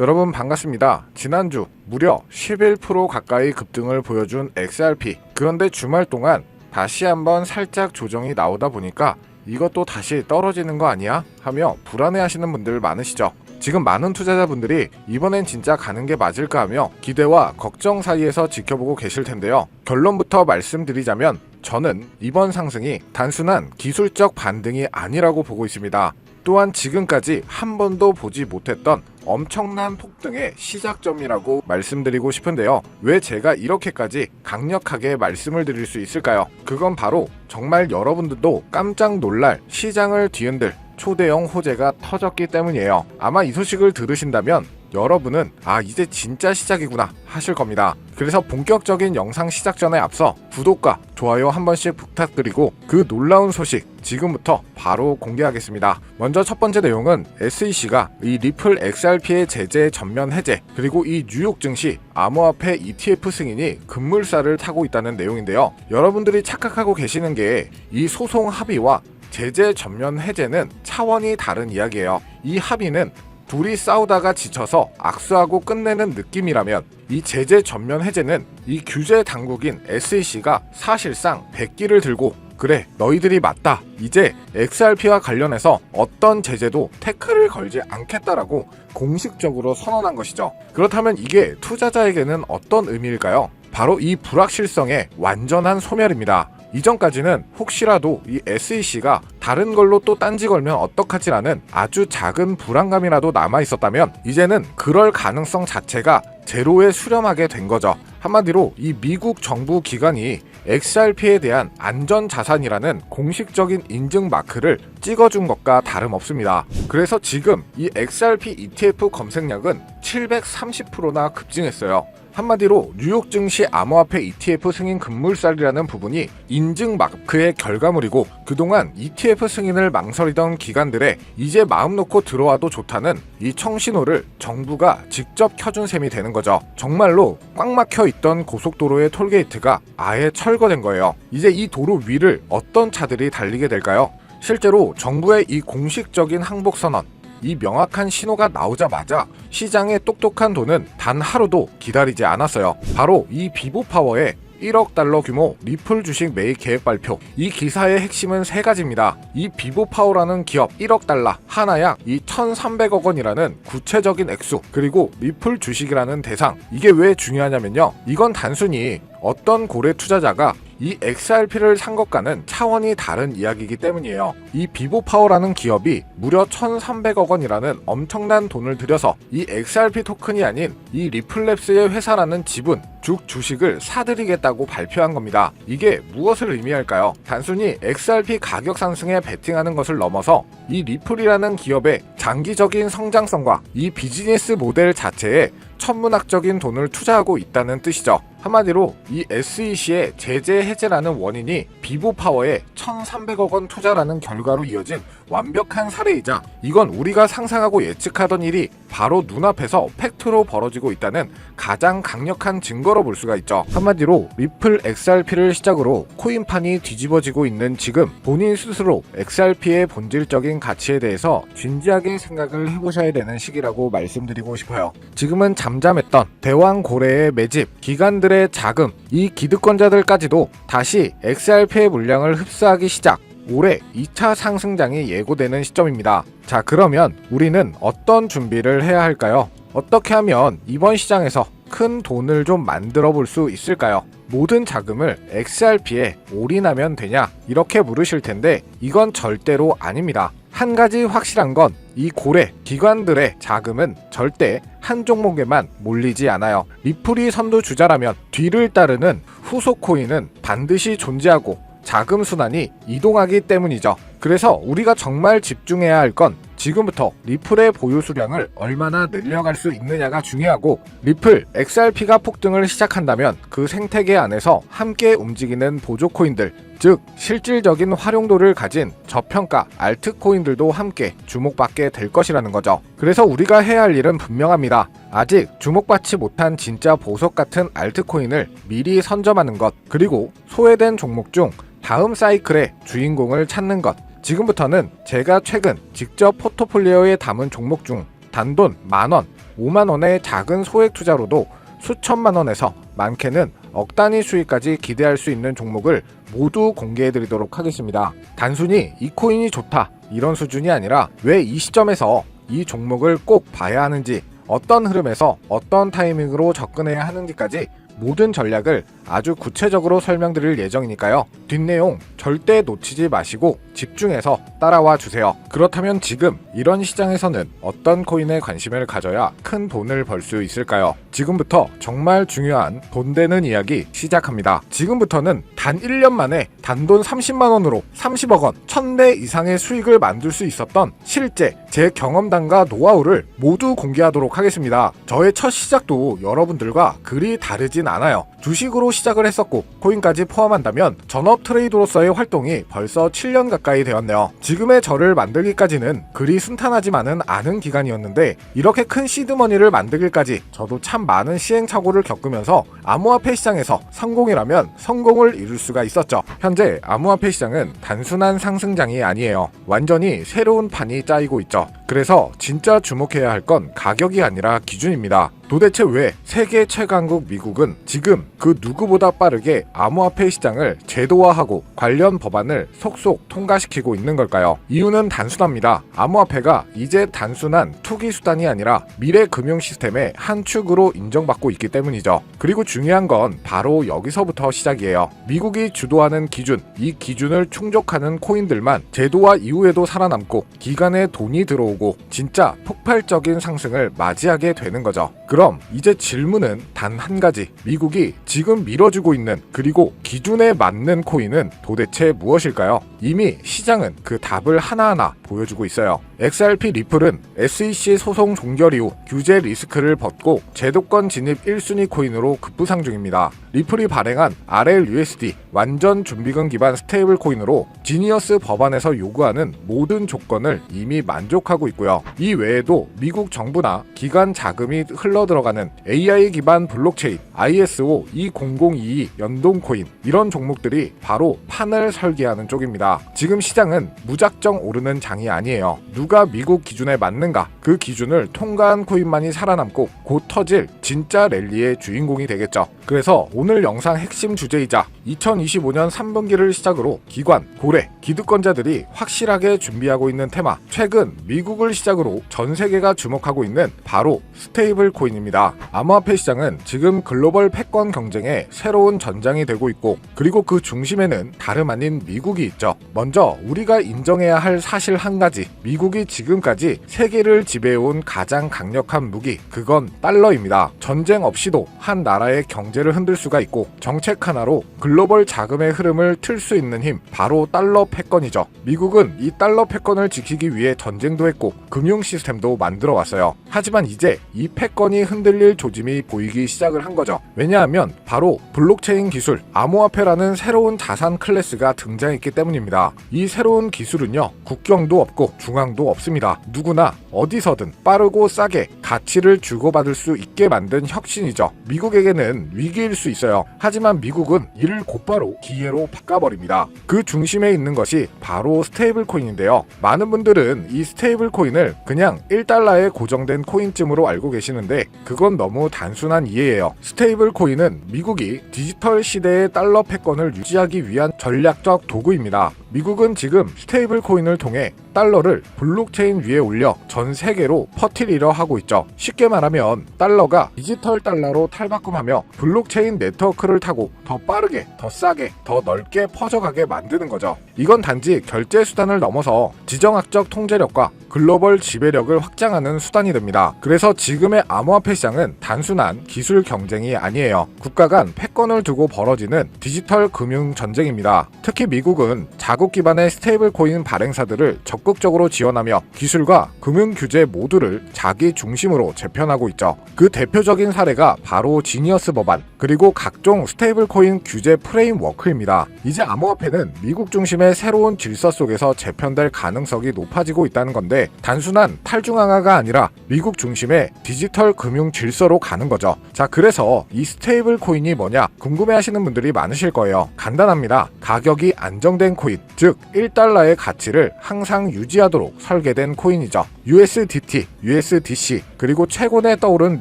여러분 반갑습니다. 지난주 무려 11% 가까이 급등을 보여준 XRP. 그런데 주말 동안 다시 한번 살짝 조정이 나오다 보니까 이것도 다시 떨어지는 거 아니야? 하며 불안해하시는 분들 많으시죠? 지금 많은 투자자분들이 이번엔 진짜 가는 게 맞을까 하며 기대와 걱정 사이에서 지켜보고 계실 텐데요. 결론부터 말씀드리자면 저는 이번 상승이 단순한 기술적 반등이 아니라고 보고 있습니다. 또한 지금까지 한 번도 보지 못했던 엄청난 폭등의 시작점이라고 말씀드리고 싶은데요. 왜 제가 이렇게까지 강력하게 말씀을 드릴 수 있을까요? 그건 바로 정말 여러분들도 깜짝 놀랄 시장을 뒤흔들 초대형 호재가 터졌기 때문이에요. 아마 이 소식을 들으신다면 여러분은 이제 진짜 시작이구나 하실 겁니다. 그래서 본격적인 영상 시작 전에 앞서 구독과 좋아요 한 번씩 부탁드리고 그 놀라운 소식 지금부터 바로 공개하겠습니다. 먼저 첫 번째 내용은 SEC가 이 리플 XRP의 제재 전면 해제 그리고 이 뉴욕 증시 암호화폐 ETF 승인이 급물살을 타고 있다는 내용인데요. 여러분들이 착각하고 계시는 게 이 소송 합의와 제재 전면 해제는 차원이 다른 이야기예요. 이 합의는 둘이 싸우다가 지쳐서 악수하고 끝내는 느낌이라면 이 제재 전면 해제는 이 규제 당국인 SEC가 사실상 백기를 들고 그래 너희들이 맞다 이제 XRP와 관련해서 어떤 제재도 태클을 걸지 않겠다라고 공식적으로 선언한 것이죠. 그렇다면 이게 투자자에게는 어떤 의미일까요? 바로 이 불확실성의 완전한 소멸입니다. 이전까지는 혹시라도 이 SEC가 다른 걸로 또 딴지 걸면 어떡하지라는 아주 작은 불안감이라도 남아있었다면 이제는 그럴 가능성 자체가 제로에 수렴하게 된 거죠. 한마디로 이 미국 정부 기관이 XRP에 대한 안전자산이라는 공식적인 인증 마크를 찍어준 것과 다름없습니다. 그래서 지금 이 XRP ETF 검색량은 730%나 급증했어요. 한마디로 뉴욕 증시 암호화폐 ETF 승인 급물살이라는 부분이 인증 마크의 결과물이고 그동안 ETF 승인을 망설이던 기관들의 이제 마음 놓고 들어와도 좋다는 이 청신호를 정부가 직접 켜준 셈이 되는 거죠. 정말로 꽉 막혀 있던 고속도로의 톨게이트가 아예 철거된 거예요. 이제 이 도로 위를 어떤 차들이 달리게 될까요? 실제로 정부의 이 공식적인 항복 선언 이 명확한 신호가 나오자마자 시장의 똑똑한 돈은 단 하루도 기다리지 않았어요. 바로 이 비보파워의 1억 달러 규모 리플 주식 매입 계획 발표. 이 기사의 핵심은 세 가지입니다. 이 비보파워라는 기업 1억 달러 하나약 이 1,300억 원이라는 구체적인 액수 그리고 리플 주식이라는 대상. 이게 왜 중요하냐면요. 이건 단순히 어떤 고래 투자자가 이 XRP를 산 것과는 차원이 다른 이야기이기 때문이에요. 이 비보파워라는 기업이 무려 1,300억 원이라는 엄청난 돈을 들여서 이 XRP 토큰이 아닌 이 리플랩스의 회사라는 지분, 즉 주식을 사들이겠다고 발표한 겁니다. 이게 무엇을 의미할까요? 단순히 XRP 가격 상승에 베팅하는 것을 넘어서 이 리플이라는 기업의 장기적인 성장성과 이 비즈니스 모델 자체에 천문학적인 돈을 투자하고 있다는 뜻이죠. 한마디로 이 SEC의 제재 해제라는 원인이 비보파워의 1,300억 원 투자라는 결과로 이어진 완벽한 사례이자 이건 우리가 상상하고 예측하던 일이 바로 눈앞에서 팩트로 벌어지고 있다는 가장 강력한 증거로 볼 수가 있죠. 한마디로 리플 XRP를 시작으로 코인판이 뒤집어지고 있는 지금 본인 스스로 XRP의 본질적인 가치에 대해서 진지하게 생각을 해보셔야 되는 시기라고 말씀드리고 싶어요. 지금은 잠잠했던 대왕 고래의 매집, 기관들의 자금, 이 기득권자들까지도 다시 XRP의 물량을 흡수하기 시작. 올해 2차 상승장이 예고되는 시점입니다. 자, 그러면 우리는 어떤 준비를 해야 할까요? 어떻게 하면 이번 시장에서 큰 돈을 좀 만들어 볼 수 있을까요? 모든 자금을 XRP에 올인하면 되냐? 이렇게 물으실 텐데 이건 절대로 아닙니다. 한 가지 확실한 건 이 고래 기관들의 자금은 절대 한 종목에만 몰리지 않아요. 리플이 선두주자라면 뒤를 따르는 후속 코인은 반드시 존재하고 자금 순환이 이동하기 때문이죠. 그래서 우리가 정말 집중해야 할 건 지금부터 리플의 보유 수량을 얼마나 늘려갈 수 있느냐가 중요하고 리플 XRP가 폭등을 시작한다면 그 생태계 안에서 함께 움직이는 보조코인들 즉 실질적인 활용도를 가진 저평가 알트코인들도 함께 주목받게 될 것이라는 거죠. 그래서 우리가 해야 할 일은 분명합니다. 아직 주목받지 못한 진짜 보석 같은 알트코인을 미리 선점하는 것 그리고 소외된 종목 중 다음 사이클의 주인공을 찾는 것. 지금부터는 제가 최근 직접 포트폴리오에 담은 종목 중 단돈 10,000원, 5만 원의 작은 소액 투자로도 수천만 원에서 많게는 억 단위 수익까지 기대할 수 있는 종목을 모두 공개해드리도록 하겠습니다. 단순히 이 코인이 좋다 이런 수준이 아니라 왜 이 시점에서 이 종목을 꼭 봐야 하는지, 어떤 흐름에서 어떤 타이밍으로 접근해야 하는지까지 모든 전략을 아주 구체적으로 설명드릴 예정이니까요. 뒷내용 절대 놓치지 마시고 집중해서 따라와 주세요. 그렇다면 지금 이런 시장에서는 어떤 코인에 관심을 가져야 큰 돈을 벌 수 있을까요? 지금부터 정말 중요한 돈 되는 이야기 시작합니다. 지금부터는 단 1년 만에 단돈 30만 원으로 30억 원, 1000배 이상의 수익을 만들 수 있었던 실제 제 경험담과 노하우를 모두 공개하도록 하겠습니다. 저의 첫 시작도 여러분들과 그리 다르진 않아요. 주식으로 시작을 했었고 코인까지 포함한다면 전업 트레이더로서의 활동이 벌써 7년 가까이 되었네요. 지금의 저를 만들기까지는 그리 순탄하지만은 않은 기간이었는데, 이렇게 큰 시드머니를 만들기까지 저도 참 많은 시행착오를 겪으면서 암호화폐 시장에서 성공이라면 성공을 이룰 수가 있었죠. 현재 암호화폐 시장은 단순한 상승장이 아니에요. 완전히 새로운 판이 짜이고 있죠. 그래서 진짜 주목해야 할 건 가격이 아니라 기준입니다. 도대체 왜 세계 최강국 미국은 지금 그 누구보다 빠르게 암호화폐 시장을 제도화하고 관련 법안을 속속 통과시키고 있는 걸까요? 이유는 단순합니다. 암호화폐가 이제 단순한 투기 수단이 아니라 미래 금융 시스템의 한 축으로 인정받고 있기 때문이죠. 그리고 중요한 건 바로 여기서부터 시작이에요. 미국이 주도하는 기준, 이 기준을 충족하는 코인들만 제도화 이후에도 살아남고 기간에 돈이 들어오고 진짜 폭발적인 상승을 맞이하게 되는 거죠. 그럼 이제 질문은 단 한 가지. 미국이 지금 밀어주고 있는, 그리고 기준에 맞는 코인은 도대체 무엇일까요? 이미 시장은 그 답을 하나하나 보여주고 있어요. XRP 리플은 SEC 소송 종결 이후 규제 리스크를 벗고 제도권 진입 1순위 코인으로 급부상 중입니다. 리플이 발행한 RLUSD 완전 준비금 기반 스테이블 코인으로 지니어스 법안에서 요구하는 모든 조건을 이미 만족하고 있고요. 이 외에도 미국 정부나 기관 자금이 흘러들어가는 AI 기반 블록체인 ISO 20022 연동 코인, 이런 종목들이 바로 판을 설계하는 쪽입니다. 지금 시장은 무작정 오르는 장이 아니에요. 누가 미국 기준에 맞는가, 그 기준을 통과한 코인만이 살아남고 곧 터질 진짜 랠리의 주인공이 되겠죠. 그래서 오늘 영상 핵심 주제이자 2025년 3분기를 시작으로 기관, 고래, 기득권자들이 확실하게 준비하고 있는 테마, 최근 미국을 시작으로 전 세계가 주목하고 있는 바로 스테이블 코인입니다. 암호화폐 시장은 지금 글로벌 패권 경쟁의 새로운 전장이 되고 있고, 그리고 그 중심에는 다름 아닌 미국이 있죠. 먼저 우리가 인정해야 할 사실 한 가지, 미국이 지금까지 세계를 지배해온 가장 강력한 무기, 그건 달러입니다. 전쟁 없이도 한 나라의 경제를 흔들 수가 있고, 정책 하나로 글로벌 자금의 흐름을 틀 수 있는 힘, 바로 달러 패권이죠. 미국은 이 달러 패권을 지키기 위해 전쟁도 했고 금융 시스템도 만들어 왔어요. 하지만 이제 이 패권이 흔들릴 조짐이 보이기 시작을 한 거죠. 왜냐하면 바로 블록체인 기술, 암호화폐라는 새로운 자산 클래스가 등장했기 때문입니다. 이 새로운 기술은요, 국경도 없고 중앙도 없습니다. 누구나 어디서든 빠르고 싸게 가치를 주고받을 수 있게 만든 혁신이죠. 미국에게는 위기일 수 있어요. 하지만 미국은 이를 곧바로 기회로 바꿔버립니다. 그 중심에 있는 것이 바로 스테이블 코인인데요. 많은 분들은 이 스테이블 코인을 그냥 1달러에 고정된 코인쯤으로 알고 계시는데 그건 너무 단순한 이해예요. 스테이블 코인은 미국이 디지털 시대의 달러 패권을 유지하기 위한 전략적 도구입니다. 미국은 지금 스테이블 코인을 통해 달러를 블록체인 위에 올려 전 세계로 퍼뜨리려 하고 있죠. 쉽게 말하면 달러가 디지털 달러로 탈바꿈하며 블록체인 네트워크를 타고 더 빠르게, 더 싸게, 더 넓게 퍼져가게 만드는 거죠. 이건 단지 결제 수단을 넘어서 지정학적 통제력과 글로벌 지배력을 확장하는 수단이 됩니다. 그래서 지금의 암호화폐 시장은 단순한 기술 경쟁이 아니에요. 국가 간 패권을 두고 벌어지는 디지털 금융 전쟁입니다. 특히 미국은 자국 기반의 스테이블 코인 발행사들을 적극적으로 지원하며 기술과 금융 규제 모두를 자기 중심으로 재편하고 있죠. 그 대표적인 사례가 바로 지니어스 법안, 그리고 각종 스테이블 코인 규제 프레임워크입니다. 이제 암호화폐는 미국 중심의 새로운 질서 속에서 재편될 가능성이 높아지고 있다는 건데, 단순한 탈중앙화가 아니라 미국 중심의 디지털 금융 질서로 가는 거죠. 자, 그래서 이 스테이블 코인이 뭐냐 궁금해하시는 분들이 많으실 거예요. 간단합니다. 가격이 안정된 코인, 즉 1달러의 가치를 항상 유지하도록 설계된 코인이죠. USDT, USDC, 그리고 최근에 떠오른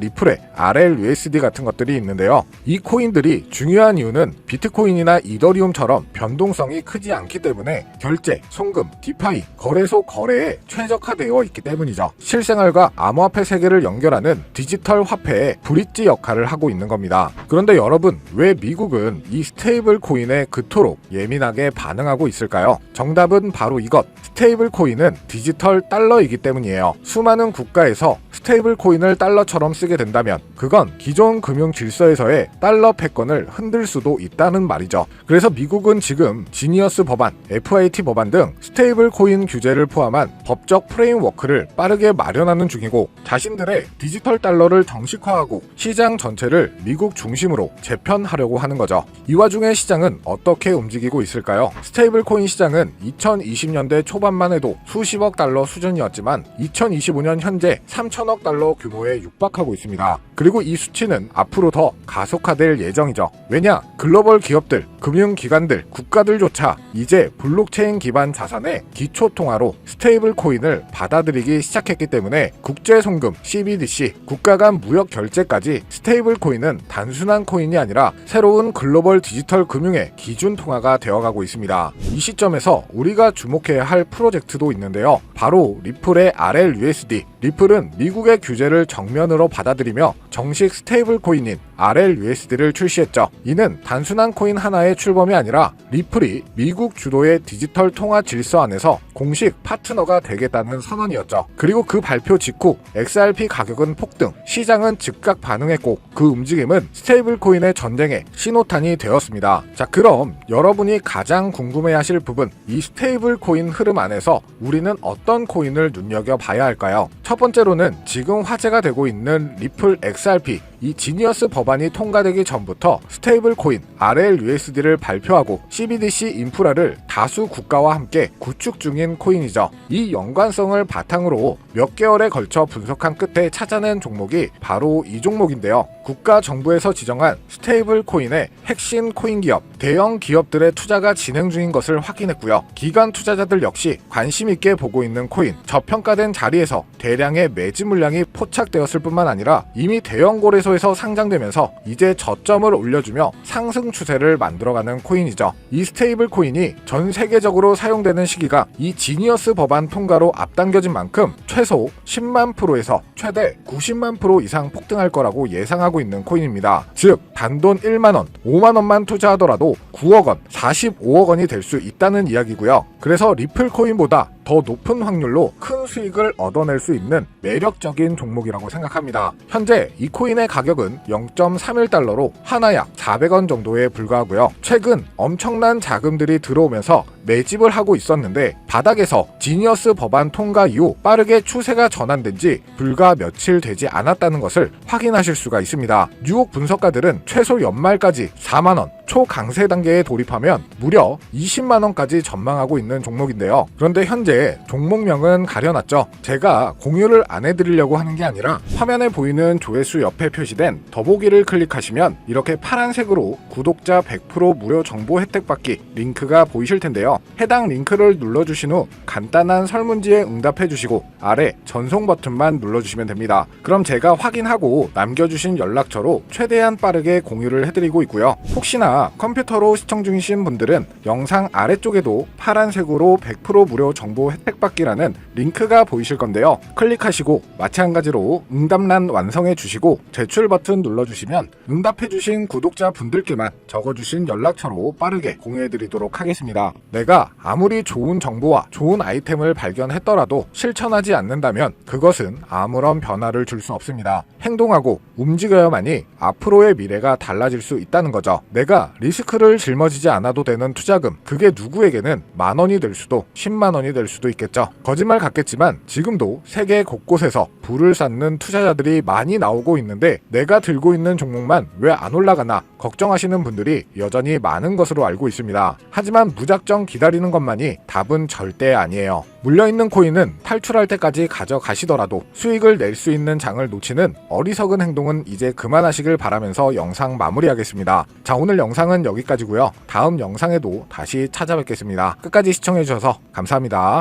리플의 RLUSD 같은 것들이 있는데요. 이 코인들이 중요한 이유는 비트코인이나 이더리움처럼 변동성이 크지 않기 때문에 결제, 송금, 디파이, 거래소 거래에 최적화되어 있기 때문이죠. 실생활과 암호화폐 세계를 연결하는 디지털 화폐의 브릿지 역할을 하고 있는 겁니다. 그런데 여러분, 왜 미국은 이 스테이블 코인에 그토록 예민하게 반응하고 있을까요? 정답은 바로 이것. 스테이블 코인은 디지털 달러이기 때문이에요. 수많은 국가에서 스테이블 코인을 달러처럼 쓰게 된다면 그건 기존 금융 질서에서의 달러 패권을 흔들 수도 있다는 말이죠. 그래서 미국은 지금 지니어스 법안, FIT 법안 등 스테이블 코인 규제를 포함한 법적 프레임워크를 빠르게 마련하는 중이고, 자신들의 디지털 달러를 정식화하고 시장 전체를 미국 중심으로 재편하려고 하는 거죠. 이 와중에 시장은 어떻게 움직이고 있을까요? 스테이블 코인 시장은 2020년대 초반만 해도 수십억 달러 수준이었지만 2025년 현재 3천억 달러 규모에 육박하고 있습니다. 그리고 이 수치는 앞으로 더 가속화될 예정이죠. 왜냐? 글로벌 기업들, 금융기관들, 국가들조차 이제 블록체인 기반 자산의 기초통화로 스테이블 코인을 받아들이기 시작했기 때문에 국제송금, CBDC, 국가 간 무역 결제까지 스테이블 코인은 단순한 코인이 아니라 새로운 글로벌 디지털 금융의 기준 통화가 되어가고 있습니다. 이 시점에서 우리가 주목해야 할 프로젝트도 있는데요. 바로 리플의 RLUSD. 리플은 미국의 규제를 정면으로 받아들이며 정식 스테이블 코인인 RLUSD를 출시했죠. 이는 단순한 코인 하나의 출범이 아니라 리플이 미국 주도의 디지털 통화 질서 안에서 공식 파트너가 되겠다는 선언이었죠. 그리고 그 발표 직후 XRP 가격은 폭등, 시장은 즉각 반응했고 그 움직임은 스테이블 코인의 전쟁의 신호탄이 되었습니다. 자, 그럼 여러분이 가장 궁금해하실 부분, 이 스테이블 코인 흐름 안에서 우리는 어떤 코인을 눈여겨봐야 할까요? 첫 번째로는 지금 화제가 되고 있는 리플 XRP, 이 지니어스 법안이 통과되기 전부터 스테이블 코인 RLUSD를 발표하고 CBDC 인프라를 다수 국가와 함께 구축 중인 코인이죠. 이 연관성을 바탕으로 몇 개월에 걸쳐 분석한 끝에 찾아낸 종목이 바로 이 종목인데요. 국가 정부에서 지정한 스테이블 코인의 핵심 코인 기업, 대형 기업들의 투자가 진행 중인 것을 확인했고요. 기관 투자자들 역시 관심 있게 보고 있는 코인, 저평가된 자리에서 대량의 매집 물량이 포착되었을 뿐만 아니라 이미 대형 거래소에서 상장되면서 이제 저점을 올려주며 상승 추세를 만들어가는 코인이죠. 이 스테이블 코인이 전 세계적으로 사용되는 시기가 이 지니어스 법안 통과로 앞당겨진 만큼 최소 10만 프로에서 최대 90만 프로 이상 폭등할 거라고 예상하고 있는 코인입니다. 즉 단돈 1만원, 5만원만 투자하더라도 9억원, 45억원이 될 수 있다는 이야기고요. 그래서 리플 코인보다 더 높은 확률로 큰 수익을 얻어낼 수 있는 매력적인 종목이라고 생각합니다. 현재 이 코인의 가격은 0.31달러로 하나 약 400원 정도에 불과하고요. 최근 엄청난 자금들이 들어오면서 매집을 하고 있었는데 바닥에서 지니어스 법안 통과 이후 빠르게 추세가 전환된 지 불과 며칠 되지 않았다는 것을 확인하실 수가 있습니다. 뉴욕 분석가들은 최소 연말까지 4만원, 초강세 단계에 돌입하면 무려 20만원까지 전망하고 있는 종목인데요. 그런데 현재 종목명은 가려놨죠. 제가 공유를 안 해드리려고 하는 게 아니라 화면에 보이는 조회수 옆에 표시된 더보기를 클릭하시면 이렇게 파란색으로 구독자 100% 무료 정보 혜택 받기 링크가 보이실 텐데요. 해당 링크를 눌러주신 후 간단한 설문지에 응답해주시고 아래 전송 버튼만 눌러주시면 됩니다. 그럼 제가 확인하고 남겨주신 연락처로 최대한 빠르게 공유를 해드리고 있고요. 혹시나 컴퓨터로 시청 중이신 분들은 영상 아래쪽에도 파란색으로 100% 무료 정보 혜택 받기라는 링크가 보이실 건데요. 클릭하시고 마찬가지로 응답란 완성해 주시고 제출 버튼 눌러주시면 응답해 주신 구독자 분들께만 적어주신 연락처로 빠르게 공유해 드리도록 하겠습니다. 내가 아무리 좋은 정보와 좋은 아이템을 발견했더라도 실천하지 않는다면 그것은 아무런 변화를 줄 수 없습니다. 행동하고 움직여야만이 앞으로의 미래가 달라질 수 있다는 거죠. 내가 리스크를 짊어지지 않아도 되는 투자금, 그게 누구에게는 만원이 될 수도 10만원이 될 수도 있겠죠. 거짓말 같겠지만 지금도 세계 곳곳에서 부를 쌓는 투자자들이 많이 나오고 있는데 내가 들고 있는 종목만 왜 안 올라가나 걱정하시는 분들이 여전히 많은 것으로 알고 있습니다. 하지만 무작정 기다리는 것만이 답은 절대 아니에요. 물려있는 코인은 탈출할 때까지 가져가시더라도 수익을 낼 수 있는 장을 놓치는 어리석은 행동은 이제 그만하시길 바라면서 영상 마무리하겠습니다. 자, 오늘 영상은 여기까지고요. 다음 영상에도 다시 찾아뵙겠습니다. 끝까지 시청해주셔서 감사합니다.